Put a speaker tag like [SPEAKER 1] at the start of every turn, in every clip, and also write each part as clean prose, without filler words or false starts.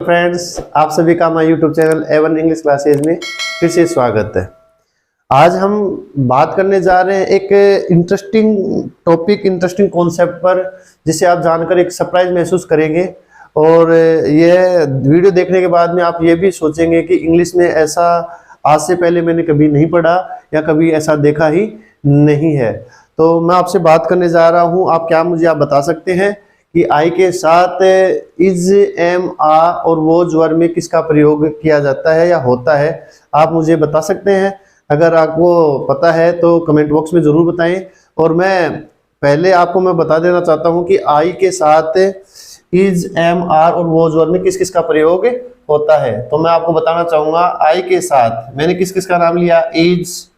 [SPEAKER 1] Friends, आप सभी का हमारे YouTube channel A1 English classes में फिर से स्वागत है। आज हम बात करने जा रहे हैं एक इंटरेस्टिंग टॉपिक, इंटरेस्टिंग कॉन्सेप्ट पर, जिसे आप जानकर एक सरप्राइज महसूस करेंगे। और ये वीडियो देखने के बाद में आप ये भी सोचेंगे कि इंग्लिश में ऐसा आज से पहले मैंने कभी नहीं पढ़ा या कभी ऐसा देखा ही नहीं है। तो मैं आपसे बात करने जा रहा हूँ, आप बता सकते हैं कि आई के साथ इज, एम, आ और वोज वर्ब में किसका प्रयोग किया जाता है या होता है? आप मुझे बता सकते हैं। अगर आपको पता है तो कमेंट बॉक्स में ज़रूर बताएं। और मैं बता देना चाहता हूं कि आई के साथ इज, एम, आर और वोज वर्ब में किस किस का प्रयोग होता है। तो मैं आपको बताना चाहूँगा, आई के साथ मैंने किस किस का नाम लिया? Is,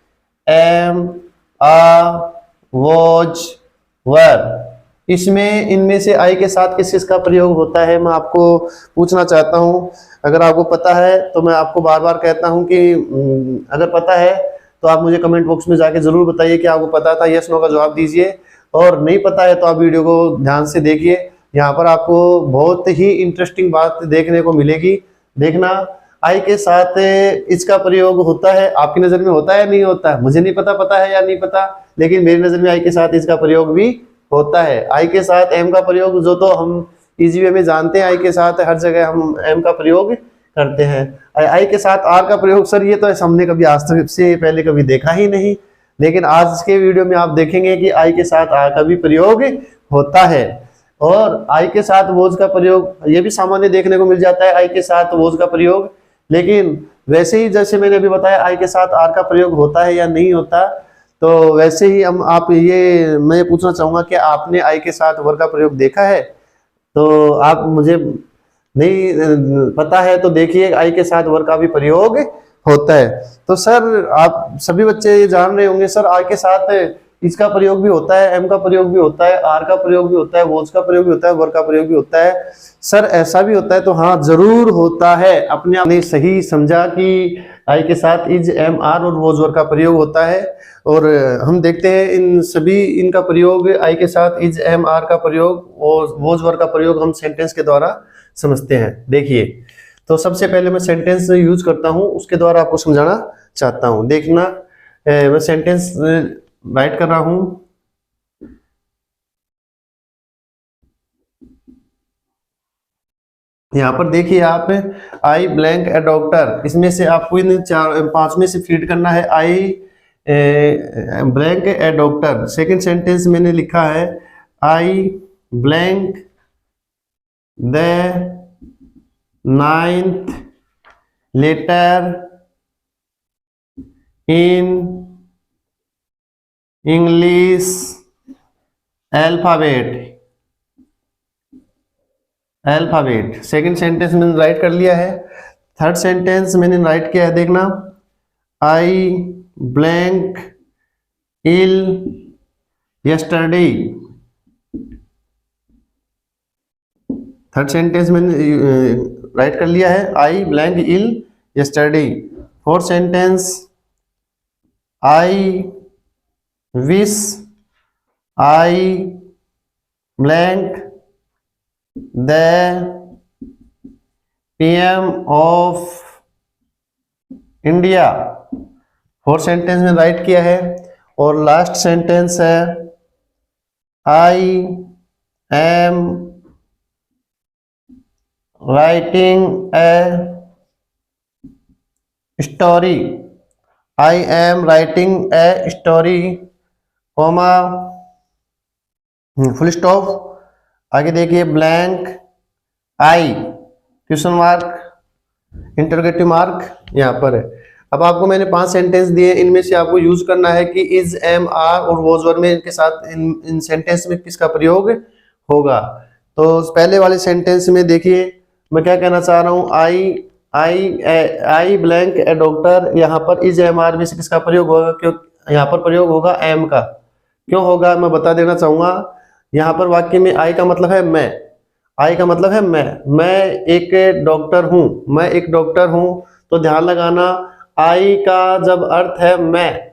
[SPEAKER 1] am, are, was verb. इनमें से आई के साथ किस किस का प्रयोग होता है, मैं आपको पूछना चाहता हूं। अगर आपको पता है तो मैं आपको बार बार कहता हूं कि अगर पता है तो आप मुझे कमेंट बॉक्स में जाके जरूर बताइए कि आपको पता था। यस नो का जवाब दीजिए। और नहीं पता है तो आप वीडियो को ध्यान से देखिए, यहाँ पर आपको बहुत ही इंटरेस्टिंग बात देखने को मिलेगी। देखना, आई के साथ इसका प्रयोग होता है। आपकी नजर में होता है नहीं होता है मुझे नहीं पता है या नहीं पता, लेकिन मेरी नजर में आई के साथ इसका प्रयोग भी होता है। आई के साथ एम का प्रयोग जो तो हम इजी वे में जानते हैं, आई के साथ हर जगह हम एम का प्रयोग करते हैं। आई के साथ आर का प्रयोग, सर ये तो हमने कभी आज तक से पहले कभी देखा ही नहीं, लेकिन आज के वीडियो में आप देखेंगे कि आई के साथ आर का भी प्रयोग होता है। और आई के साथ वोज का प्रयोग ये भी सामान्य देखने को मिल जाता है, आई के साथ वोज का प्रयोग। लेकिन वैसे ही जैसे मैंने अभी बताया आई के साथ आर का प्रयोग होता है या नहीं होता, तो वैसे ही मैं पूछना चाहूंगा कि आपने आई के साथ वर का प्रयोग देखा है? तो आप मुझे नहीं पता है तो देखिए, आई के साथ वर का भी प्रयोग होता है। तो सर आप सभी बच्चे ये जान रहे होंगे, सर आई के साथ इसका प्रयोग भी होता है, एम का प्रयोग भी होता है, आर का प्रयोग भी होता है, वोज का प्रयोग भी होता है, वर का प्रयोग भी होता है। सर ऐसा भी होता है? तो हाँ, जरूर होता है। अपने आपने सही समझा कि आई के साथ इज, एम, आर और वोज वर का प्रयोग होता है। और हम देखते हैं इनका प्रयोग, आई के साथ इज, एम, आर का प्रयोग और वोज वर का प्रयोग हम सेंटेंस के द्वारा समझते हैं। देखिए, तो सबसे पहले मैं सेंटेंस यूज करता हूं, उसके द्वारा आपको समझाना चाहता हूं। देखना, मैं सेंटेंस राइट कर रहा हूं। यहां पर देखिए आप, आई ब्लैंक ए डॉक्टर, इसमें से आपको इन 5 में से फीड करना है। I blank a doctor. Second sentence मैंने लिखा है, I blank the 9th letter in English alphabet. Second sentence मैंने राइट कर लिया है। थर्ड सेंटेंस मैंने राइट किया है, देखना, I blank ill yesterday. Third sentence मैंने राइट कर लिया है, I blank ill yesterday. Fourth sentence, I wish I blank the PM of India. Fourth sentence में राइट किया है। और लास्ट सेंटेंस है, I am writing a story. I am writing a story, comma, full stop. आगे देखिए, blank I question mark, interrogative mark यहाँ पर है। अब आपको मैंने 5 सेंटेंस दिए, इनमें से आपको यूज करना है कि इज, एम, आर और वोज वर्ब में इनके साथ इन सेंटेंस में किसका प्रयोग होगा। तो पहले वाले सेंटेंस में देखिए मैं क्या कहना चाह रहा हूँ, आई ब्लैंक ए डॉक्टर। यहाँ पर इज, एम, आर में से किसका प्रयोग होगा? क्यों यहाँ पर प्रयोग होगा एम का। क्यों होगा मैं बता देना चाहूंगा। यहाँ पर वाक्य में आई का मतलब है मैं, आई का मतलब है मैं एक डॉक्टर हूं, मैं एक डॉक्टर हूं। तो ध्यान लगाना, आई का जब अर्थ है मैं,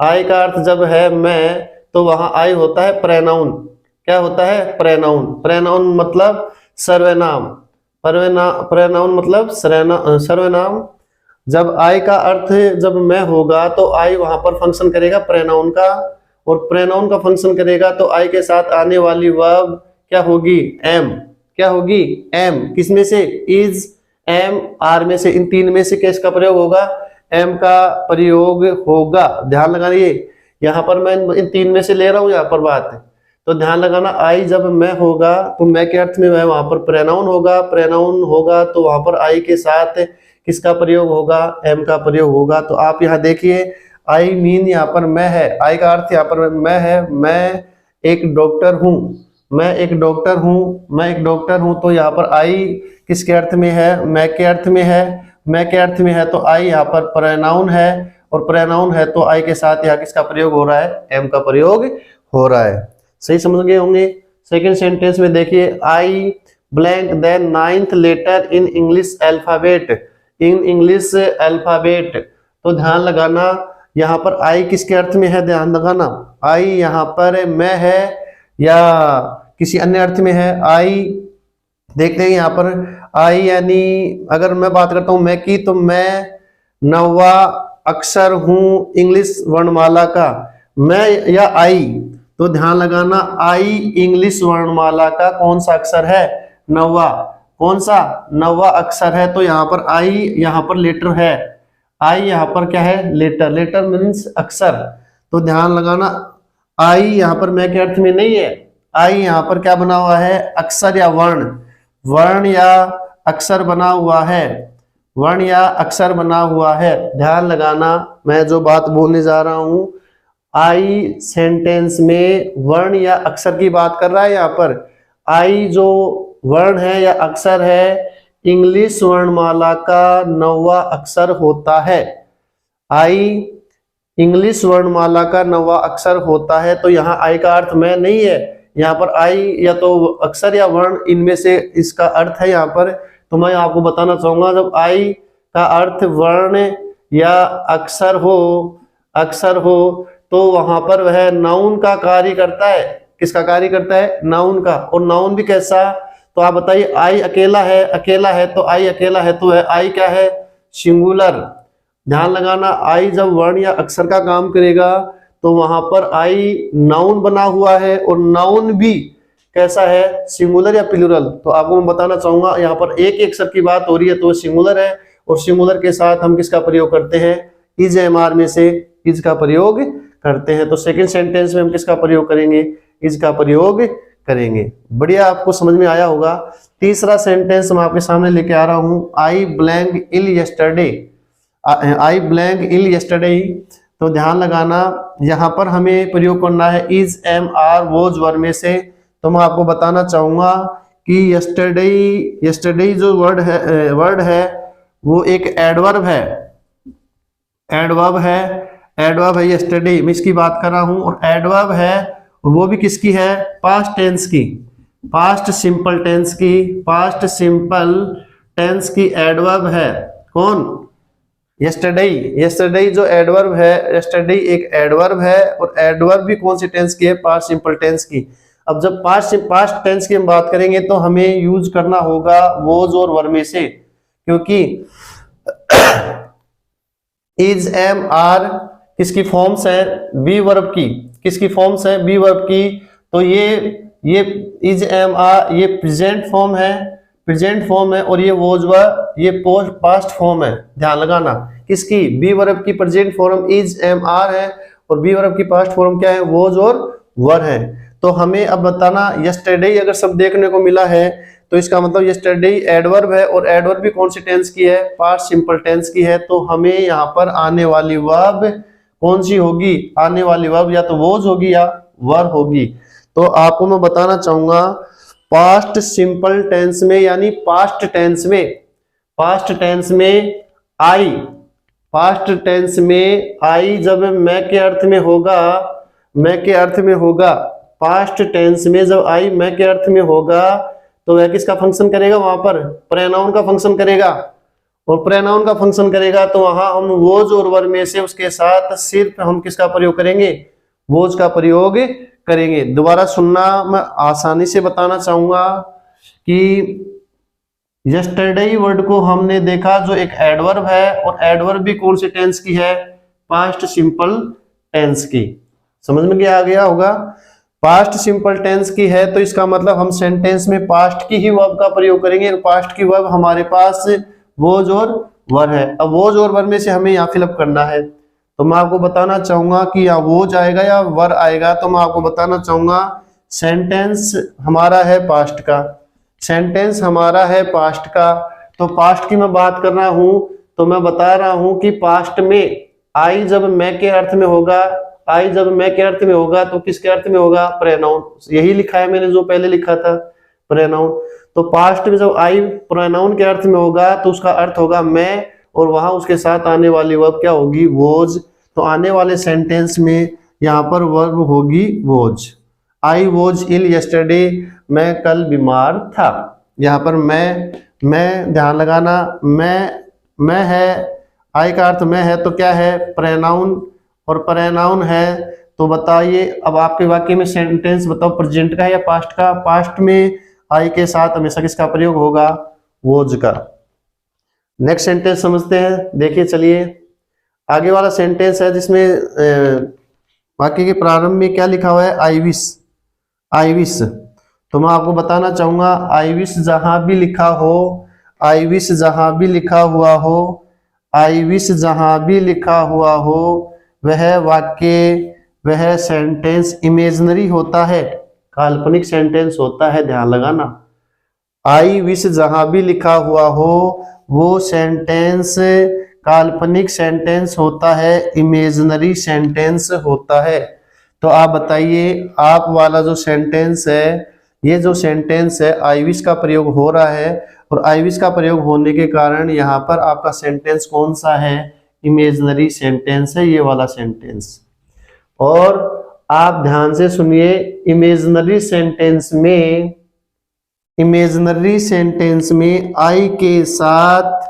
[SPEAKER 1] आई का अर्थ जब है मैं, तो वहां आई होता है प्रोनाउन। क्या होता है? प्रोनाउन। प्रोनाउन मतलब सर्वनाम। प्रोनाउन मतलब सर्वनाम। जब आई का अर्थ जब मैं होगा तो आई वहां पर फंक्शन करेगा प्रोनाउन का, और प्रोनाउन का फंक्शन करेगा तो आई के साथ आने वाली वर्ब क्या होगी, एम। क्या होगी, एम। किसमें से, इज, एम, आर में से, इन तीन में से किसका प्रयोग होगा, एम का प्रयोग होगा। ध्यान लगाइए, यहाँ पर मैं इन तीन में से ले रहा हूं यहाँ पर बात, तो ध्यान लगाना। आई जब मैं होगा तो मैं के अर्थ में वह वहां पर प्रोनाउन होगा, प्रोनाउन होगा तो वहां पर आई के साथ किसका प्रयोग होगा, एम का प्रयोग होगा। तो आप यहाँ देखिए, आई मीन यहाँ पर मैं है, आई का अर्थ यहाँ पर मैं है, मैं एक डॉक्टर हूँ, मैं एक डॉक्टर हूँ, मैं एक डॉक्टर हूँ। तो यहाँ पर आई किसके अर्थ में है, मैं के अर्थ में है, मैं के अर्थ में है तो आई यहाँ पर प्रोनाउन है, और प्रोनाउन है तो आई के साथ यहाँ किसका प्रयोग हो रहा है, एम का प्रयोग हो रहा है। सही समझ गए होंगे। सेकंड सेंटेंस में देखिए, I blank the 9th letter in English alphabet, in English alphabet. तो ध्यान लगाना, यहाँ पर आई किसके अर्थ में है, ध्यान लगाना। आई यहाँ पर मैं है या किसी अन्य अर्थ में है। आई देखते हैं यहाँ पर, आई यानी अगर मैं बात करता हूं मैं की, तो मैं 9वां अक्षर हूं इंग्लिश वर्णमाला का, मैं या आई। तो ध्यान लगाना, आई इंग्लिश वर्णमाला का कौन सा अक्षर है, 9वां। कौन सा, 9वां अक्षर है। तो यहाँ पर आई यहाँ पर लेटर है, आई यहाँ पर क्या है, लेटर। लेटर मीन्स अक्षर। तो ध्यान लगाना, आई यहाँ पर मैं के अर्थ में नहीं है, आई यहाँ पर क्या बना हुआ है, अक्षर या वर्ण, वर्ण या अक्षर बना हुआ है, वर्ण या अक्षर बना हुआ है। ध्यान लगाना, मैं जो बात बोलने जा रहा हूं, आई सेंटेंस में वर्ण या अक्षर की बात कर रहा है। यहाँ पर आई जो वर्ण है या अक्षर है, इंग्लिश वर्णमाला का 9वां अक्षर होता है। आई इंग्लिश वर्णमाला का 9वां अक्षर होता है। तो यहाँ आई का अर्थ मैं नहीं है, यहाँ पर आई या तो अक्षर या वर्ण, इनमें से इसका अर्थ है यहाँ पर। तो मैं आपको बताना चाहूंगा, जब आई का अर्थ वर्ण या अक्षर हो तो वहां पर वह नाउन का कार्य करता है। किसका कार्य करता है, नाउन का। और नाउन भी कैसा, तो आप बताइए, आई अकेला है तो आई अकेला है तो आई क्या है, सिंगुलर। ध्यान लगाना, आई जब वर्ण या अक्षर का काम करेगा तो वहां पर आई नाउन बना हुआ है, और नाउन भी कैसा है, सिंगुलर या प्लूरल। तो आपको मैं बताना चाहूंगा, यहाँ पर एक एक अक्षर की बात हो रही है तो सिंगुलर है, और सिंगुलर के साथ हम किसका प्रयोग करते हैं, इज, एम, आर में से इज का प्रयोग करते हैं। तो सेकंड सेंटेंस में हम किसका प्रयोग करेंगे, इज का प्रयोग करेंगे। बढ़िया, आपको समझ में आया होगा। तीसरा सेंटेंस मैं आपके सामने लेके आ रहा हूं, I blank ill yesterday, I blank ill yesterday. तो ध्यान लगाना, यहाँ पर हमें प्रयोग करना है is, am, are, was, were में से। तो मैं आपको बताना चाहूंगा कि यस्टरडे जो वर्ड है वो एक एडवर्ब है, एडवर्ब है यस्टरडे, मैं इसकी बात कर रहा हूं। और एडवर्ब है, वो भी किसकी है, पास्ट टेंस की, पास्ट सिंपल टेंस की एडवर्ब है। कौन, यस्टरडे जो एडवर्ब है, यस्टरडे एक एडवर्ब है, और एडवर्ब भी कौन सी टेंस की है, पास्ट सिंपल टेंस की। अब जब पास्ट टेंस की हम बात करेंगे तो हमें यूज करना होगा वोज और वर में से, क्योंकि इज, एम, आर किसकी फॉर्म्स है, बी वर्ब की। किसकी फॉर्म्स है, बी वर्ब की। तो ये इज, एम, आर ये प्रेजेंट फॉर्म है, और ये वोज वर ये पास्ट फॉर्म है। ध्यान लगाना, किसकी, बी वर्ब की present form is, am, are है, और बी वर्ब की पास्ट फॉर्म क्या है, वोज और वर है। तो हमें अब बताना, यस्टरडे अगर सब देखने को मिला है तो इसका मतलब यस्टरडे एडवर्ब है, और एडवर्ब भी कौन सी टेंस की है, पास्ट सिंपल टेंस की है। तो हमें यहाँ पर आने वाली वर्ब कौन सी होगी, आने वाली वर्ब या तो वोज होगी या वर होगी। तो आपको मैं बताना चाहूंगा, पास्ट सिंपल टेंस में यानी पास्ट टेंस में आई जब मैं के अर्थ में होगा, पास्ट टेंस में जब आई मैं के अर्थ में होगा तो वह किसका फंक्शन करेगा, वहां पर प्रोनाउन का फंक्शन करेगा। और प्रोनाउन का फंक्शन करेगा तो वहां हम वोज और वर में से उसके साथ सिर्फ हम किसका प्रयोग करेंगे, वोज का प्रयोग करेंगे। दोबारा सुनना, मैं आसानी से बताना चाहूंगा कि यस्टरडे वर्ड को हमने देखा जो एक एडवर्ब है, और एडवर्ब भी कौन से टेंस की है? पास्ट सिंपल टेंस की। समझ में आ गया होगा? पास्ट सिंपल टेंस की है तो इसका मतलब हम सेंटेंस में पास्ट की ही वर्ब का प्रयोग करेंगे। पास्ट की वर्ब हमारे पास वोज और वर है। अब वोज और वर में से हमें यहाँ फिलअप करना है, तो मैं आपको बताना चाहूंगा कि यहाँ वोज आएगा या वर आएगा। तो मैं आपको बताना चाहूंगा सेंटेंस हमारा है पास्ट का, सेंटेंस हमारा है पास्ट का। तो पास्ट की मैं बात कर रहा हूं तो मैं बता रहा हूं कि पास्ट में आई जब मैं के अर्थ में होगा, आई जब मैं के अर्थ में होगा तो किसके अर्थ में होगा? प्रोनाउन। यही लिखा है मैंने जो पहले लिखा था, प्रोनाउन। तो पास्ट में जब आई प्रोनाउन के अर्थ में होगा तो उसका अर्थ होगा मैं, और वहां उसके साथ आने वाली वर्ब क्या होगी? वोज। तो आने वाले सेंटेंस में यहाँ पर वर्ब होगी was. I was ill yesterday, मैं कल बीमार था। यहाँ पर मैं ध्यान लगाना, मैं है, आई का अर्थ मैं है, तो क्या है? प्रोनाउन, और प्रोनाउन है। तो बताइए अब आपके वाक्य में सेंटेंस बताओ, प्रेजेंट का है या पास्ट का? पास्ट में आई के साथ हमेशा किसका प्रयोग होगा? वोज का। नेक्स्ट सेंटेंस समझते हैं, देखिए चलिए। आगे वाला सेंटेंस है जिसमें वाक्य के प्रारंभ में क्या लिखा हुआ है? आई विश, आई विश। तो मैं आपको बताना चाहूंगा आई विश जहां भी लिखा हो, आई विश जहां भी लिखा हुआ हो, आई विश जहां भी लिखा हुआ हो, वह वाक्य, वह सेंटेंस इमेजिनरी होता है, काल्पनिक सेंटेंस होता है। ध्यान लगाना, आई विश जहां भी लिखा हुआ हो वो सेंटेंस काल्पनिक सेंटेंस होता है, इमेजिनरी सेंटेंस होता है। तो आप बताइए, आप वाला जो सेंटेंस है, ये जो सेंटेंस है आई विश का प्रयोग हो रहा है, और आई विश का प्रयोग होने के कारण यहाँ पर आपका सेंटेंस कौन सा है? इमेजिनरी सेंटेंस है, ये वाला सेंटेंस। और आप ध्यान से सुनिए, इमेजिनरी सेंटेंस में आई के साथ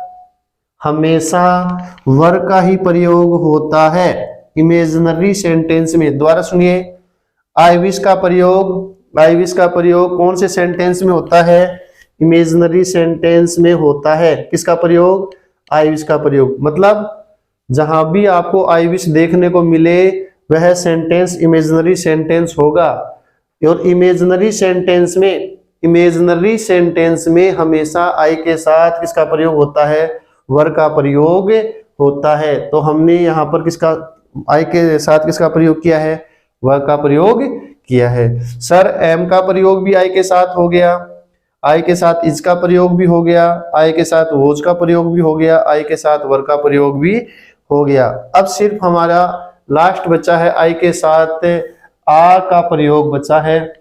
[SPEAKER 1] हमेशा वर का ही प्रयोग होता है। इमेजिनरी सेंटेंस में दोबारा सुनिए, आई विश का प्रयोग कौन से सेंटेंस में होता है? इमेजिनरी सेंटेंस में होता है। किसका प्रयोग? आई विश का प्रयोग। मतलब जहां भी आपको आई विश देखने को मिले वह सेंटेंस इमेजिनरी सेंटेंस होगा। और इमेजिनरी सेंटेंस में हमेशा आई के साथ किसका प्रयोग होता है? वर का प्रयोग होता है। तो हमने यहाँ पर किसका, आई के साथ किसका प्रयोग किया है? वर का प्रयोग किया है। सर एम का प्रयोग भी आई के साथ हो गया, आई के साथ इज का प्रयोग भी हो गया, आई के साथ वोज का प्रयोग भी हो गया, आई के साथ वर का प्रयोग भी हो गया। अब सिर्फ हमारा लास्ट बचा है आई के साथ आ का प्रयोग बचा है,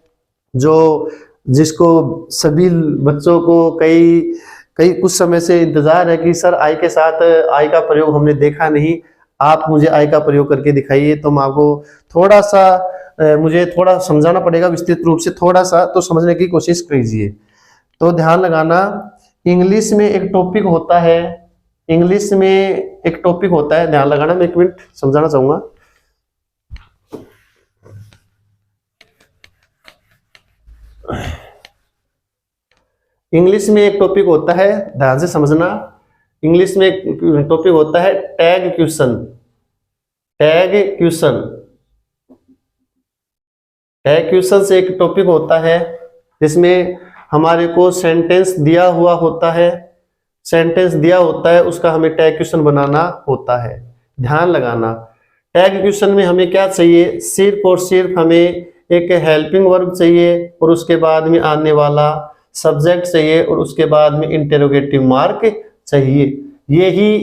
[SPEAKER 1] जो जिसको सभी बच्चों को कई कुछ समय से इंतजार है कि सर आई के साथ आई का प्रयोग हमने देखा नहीं, आप मुझे आई का प्रयोग करके दिखाइए। तो मैं आपको थोड़ा सा मुझे थोड़ा समझाना पड़ेगा विस्तृत रूप से, थोड़ा सा तो समझने की कोशिश कीजिए। तो ध्यान लगाना, इंग्लिश में एक टॉपिक होता है, ध्यान लगाना, मैं एक मिनट समझाना चाहूंगा। इंग्लिश में एक टॉपिक होता है, ध्यान से समझना, इंग्लिश में एक टॉपिक होता है टैग क्वेश्चन। टैग क्वेश्चन से एक टॉपिक होता है जिसमें हमारे को सेंटेंस दिया हुआ होता है, उसका हमें टैग क्वेश्चन बनाना होता है। ध्यान लगाना, टैग क्वेश्चन में हमें क्या चाहिए? सिर्फ और सिर्फ हमें एक हेल्पिंग वर्ब चाहिए, और उसके बाद में आने वाला सब्जेक्ट चाहिए, और उसके बाद में इंटेरोगेटिव मार्क चाहिए। यही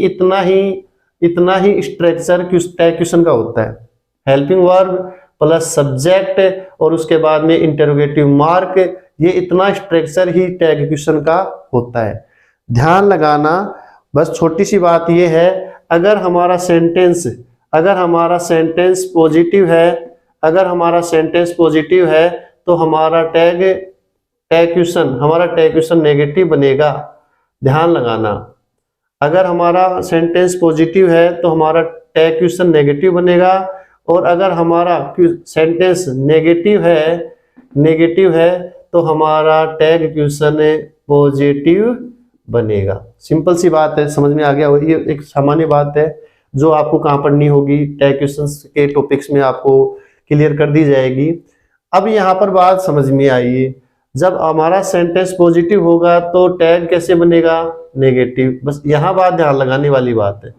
[SPEAKER 1] इतना ही स्ट्रक्चर टैग क्वेश्चन का होता है। हेल्पिंग वर्ब प्लस सब्जेक्ट और उसके बाद में इंटेरोगेटिव मार्क, ये इतना स्ट्रक्चर ही टैग क्वेश्चन का होता है। ध्यान लगाना, बस छोटी सी बात ये है, अगर हमारा सेंटेंस पॉजिटिव है तो हमारा टैग क्वेश्चन नेगेटिव बनेगा। ध्यान लगाना, अगर हमारा सेंटेंस पॉजिटिव है तो हमारा टैग क्वेश्चन नेगेटिव बनेगा, और अगर हमारा सेंटेंस नेगेटिव है तो हमारा टैग क्वेश्चन पॉजिटिव बनेगा। सिंपल सी बात है, समझ में आ गया। ये एक सामान्य बात है जो आपको कहाँ पढ़नी होगी, टैग क्वेश्चंस के टॉपिक्स में आपको क्लियर कर दी जाएगी। अब यहाँ पर बात समझ में आई, जब हमारा सेंटेंस पॉजिटिव होगा तो टैग कैसे बनेगा, नेगेटिव। बस यहाँ बात ध्यान लगाने वाली बात है।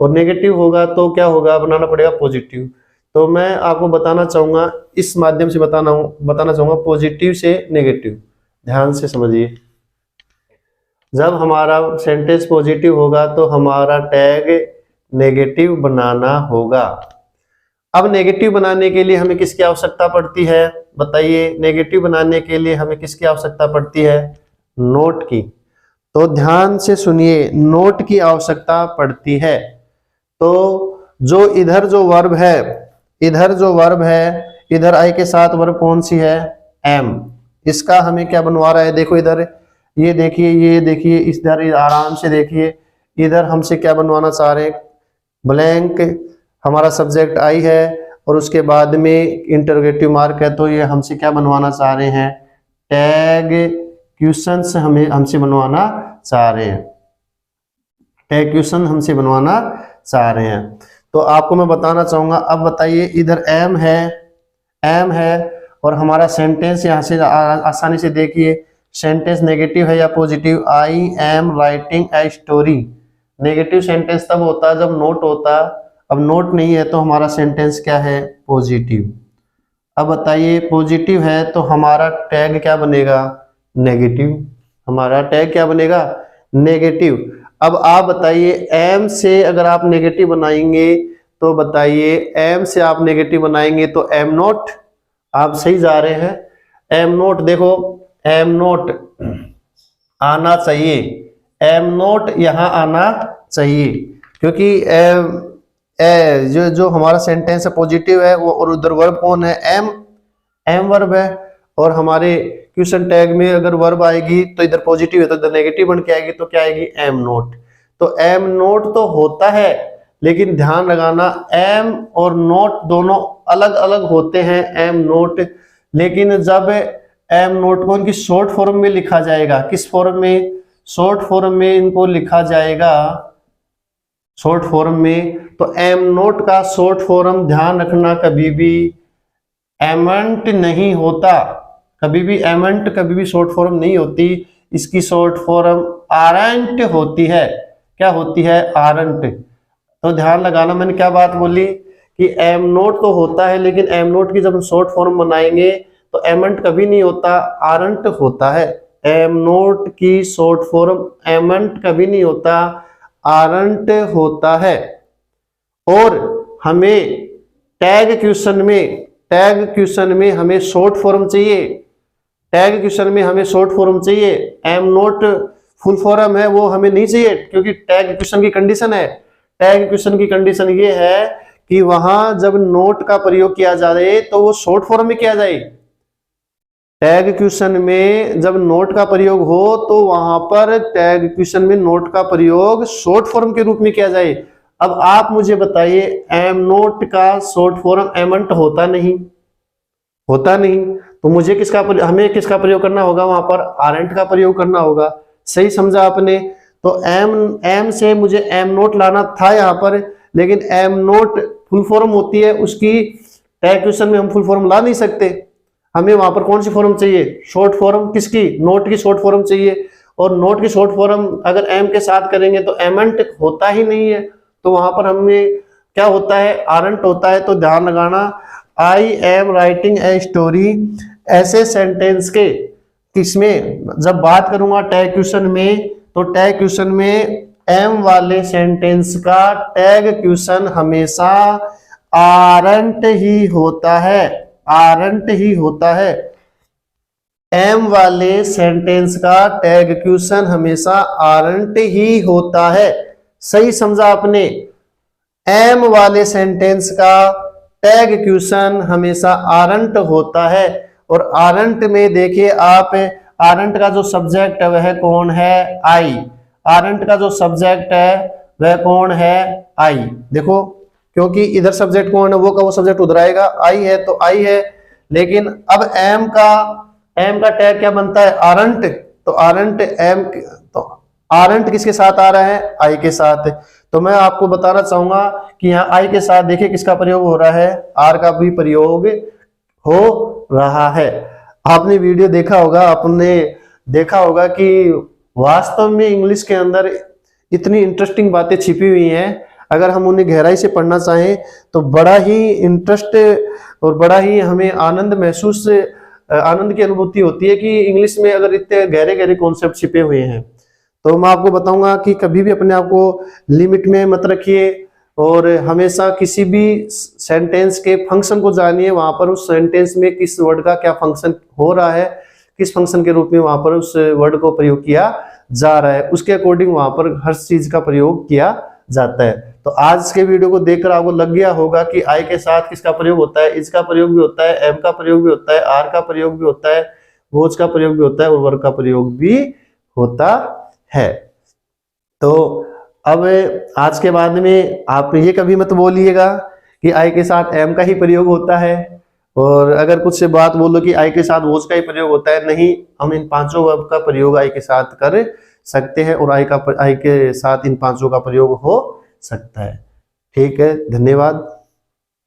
[SPEAKER 1] और नेगेटिव होगा तो क्या होगा, बनाना पड़ेगा पॉजिटिव। तो मैं आपको बताना चाहूंगा, इस माध्यम से बताना चाहूंगा पॉजिटिव से नेगेटिव। ध्यान से समझिए, जब हमारा सेंटेंस पॉजिटिव होगा तो हमारा टैग नेगेटिव बनाना होगा। अब नेगेटिव बनाने के लिए हमें किसकी आवश्यकता पड़ती है, बताइए। नेगेटिव बनाने के लिए हमें किसकी आवश्यकता पड़ती है, नोट की। तो ध्यान से सुनिए, नोट की आवश्यकता पड़ती है। तो जो इधर जो वर्ब है, इधर आई के साथ वर्ब कौन सी है, एम। इसका हमें क्या बनवा रहा है, देखो इधर ये देखिए इधर आराम से देखिए, इधर हमसे क्या बनवाना चाह रहे हैं, ब्लैंक हमारा सब्जेक्ट आई है और उसके बाद में इंटरोगेटिव मार्क है। तो ये हमसे क्या बनवाना चाह रहे हैं, टैग क्वेश्चंस हमसे बनवाना चाह रहे हैं, टैग क्वेश्चन हमसे बनवाना चाह रहे हैं। तो आपको मैं बताना चाहूंगा, अब बताइए इधर एम है और हमारा सेंटेंस यहाँ से आसानी से देखिए, सेंटेंस नेगेटिव है या positive, I am writing a story. Negative sentence तब होता है जब नोट होता, अब नोट नहीं है तो हमारा सेंटेंस क्या है, पॉजिटिव। अब बताइए पॉजिटिव है तो हमारा टैग क्या बनेगा, नेगेटिव। हमारा टैग क्या बनेगा, नेगेटिव। अब आप बताइए एम से अगर आप नेगेटिव बनाएंगे तो बताइए, एम से आप नेगेटिव बनाएंगे तो एम नोट, आप सही जा रहे हैं। एम नोट देखो, एम नोट आना चाहिए, एम नोट यहां आना चाहिए, क्योंकि जो हमारा सेंटेंस है पॉजिटिव है वो, और उधर वर्ब कौन है, एम वर्ब है। और हमारे क्वेश्चन टैग में अगर वर्ब आएगी तो इधर पॉजिटिव है तो इधर नेगेटिव बन के आएगी, तो क्या आएगी, एम नोट। तो एम नोट तो होता है, लेकिन ध्यान लगाना एम और नोट दोनों अलग अलग होते हैं, एम नोट। लेकिन जब एम नोट को इनकी शॉर्ट फॉर्म में लिखा जाएगा, किस फॉर्म में, शॉर्ट फॉर्म में इनको लिखा जाएगा, शॉर्ट फॉर्म में। तो एम नोट का शॉर्ट फॉर्म ध्यान रखना, कभी भी एमेंट नहीं होता, कभी भी शॉर्ट फॉर्म नहीं होती, इसकी शॉर्ट फॉर्म आरंट होती है। क्या होती है, आरंट। तो ध्यान लगाना, मैंने क्या बात बोली कि एम नोट तो होता है, लेकिन एम नोट की जब हम शॉर्ट फॉर्म बनाएंगे तो एमेंट कभी नहीं होता, आरंट होता है। एम नोट की शॉर्ट फॉर्म एमेंट कभी नहीं होता, आरंट होता है। और हमें टैग क्वेश्चन में हमें शॉर्ट फॉर्म चाहिए, टैग क्वेश्चन में हमें शॉर्ट फॉर्म चाहिए। एम नोट फुल फॉर्म है वो हमें नहीं चाहिए, क्योंकि टैग क्वेश्चन की कंडीशन है, टैग क्वेश्चन की कंडीशन ये है कि वहां जब नोट का प्रयोग किया जाए तो वो शॉर्ट फॉर्म में किया जाए। टैग क्वेश्चन में जब नोट का प्रयोग हो तो वहां पर टैग क्वेश्चन में नोट का प्रयोग शॉर्ट फॉर्म के रूप में किया जाए। अब आप मुझे बताइए, एम नोट का शॉर्ट फॉर्म एमेंट होता नहीं, तो मुझे हमें किसका प्रयोग करना होगा, वहां पर आरंट का प्रयोग करना होगा। सही समझा आपने। तो एम से मुझे एम नोट लाना था यहाँ पर, लेकिन एम नोट फुल फॉर्म होती है, उसकी टैग क्वेश्चन में हम फुल फॉर्म ला नहीं सकते। हमें वहां पर कौन सी फॉर्म चाहिए, शॉर्ट फॉर्म। किसकी, नोट की शॉर्ट फॉर्म चाहिए। और नोट की शॉर्ट फॉर्म अगर एम के साथ करेंगे तो एमेंट होता ही नहीं है, तो वहां पर हमें क्या होता है, आरंट होता है। तो ध्यान लगाना, आई एम राइटिंग ए स्टोरी, ऐसे सेंटेंस के किसमें जब बात करूंगा टैग क्वेश्चन में, तो टैग क्वेश्चन में एम वाले सेंटेंस का टैग क्वेश्चन हमेशा आरंट ही होता है, आरंट ही होता है। एम वाले सेंटेंस का टैग क्वेश्चन हमेशा आरंट ही होता है। सही समझा आपने। एम वाले सेंटेंस का टैग क्वेश्चन हमेशा आरंट होता है। और आरंट में देखिए आप, आरंट का जो सब्जेक्ट है वह कौन है, आई। आरंट का जो सब्जेक्ट है वह कौन है, आई। देखो, क्योंकि इधर सब्जेक्ट कौन है, वो का वो सब्जेक्ट उधर आएगा, आई है तो आई है। लेकिन अब एम का टैग क्या बनता है, आरंट। तो आरंट एम, तो आरंट किसके साथ आ रहा है, आई के साथ। तो मैं आपको बताना चाहूंगा कि यहाँ आई के साथ देखिए किसका प्रयोग हो रहा है, आर का भी प्रयोग हो रहा है। आपने वीडियो देखा होगा, आपने देखा होगा कि वास्तव में इंग्लिश के अंदर इतनी इंटरेस्टिंग बातें छिपी हुई हैं, अगर हम उन्हें गहराई से पढ़ना चाहें तो बड़ा ही इंटरेस्ट और बड़ा ही हमें आनंद की अनुभूति होती है कि इंग्लिश में अगर इतने गहरे गहरे कॉन्सेप्ट छिपे हुए हैं। तो मैं आपको बताऊंगा कि कभी भी अपने आप को लिमिट में मत रखिए और हमेशा किसी भी सेंटेंस के फंक्शन को जानिए, वहां पर उस सेंटेंस में किस वर्ड का क्या फंक्शन हो रहा है, किस फंक्शन के रूप में वहां पर उस वर्ड को प्रयोग किया जा रहा है, उसके अकॉर्डिंग वहां पर हर चीज का प्रयोग किया जाता है। तो आज के वीडियो को देखकर आपको लग गया होगा कि आई के साथ किसका प्रयोग होता है, इज का प्रयोग भी होता है, एम का प्रयोग भी होता है, आर का प्रयोग भी होता है, वोज का प्रयोग भी होता है और वर्ग का प्रयोग भी होता है। तो अब आज के बाद में आप ये कभी मत बोलिएगा कि आई के साथ एम का ही प्रयोग होता है, और अगर कुछ से बात बोलो कि आई के साथ वोज का ही प्रयोग होता है, नहीं, हम इन पांचों वर्ब का प्रयोग आई के साथ कर सकते हैं और आई के साथ इन पांचों का प्रयोग हो सकता है। ठीक है, धन्यवाद।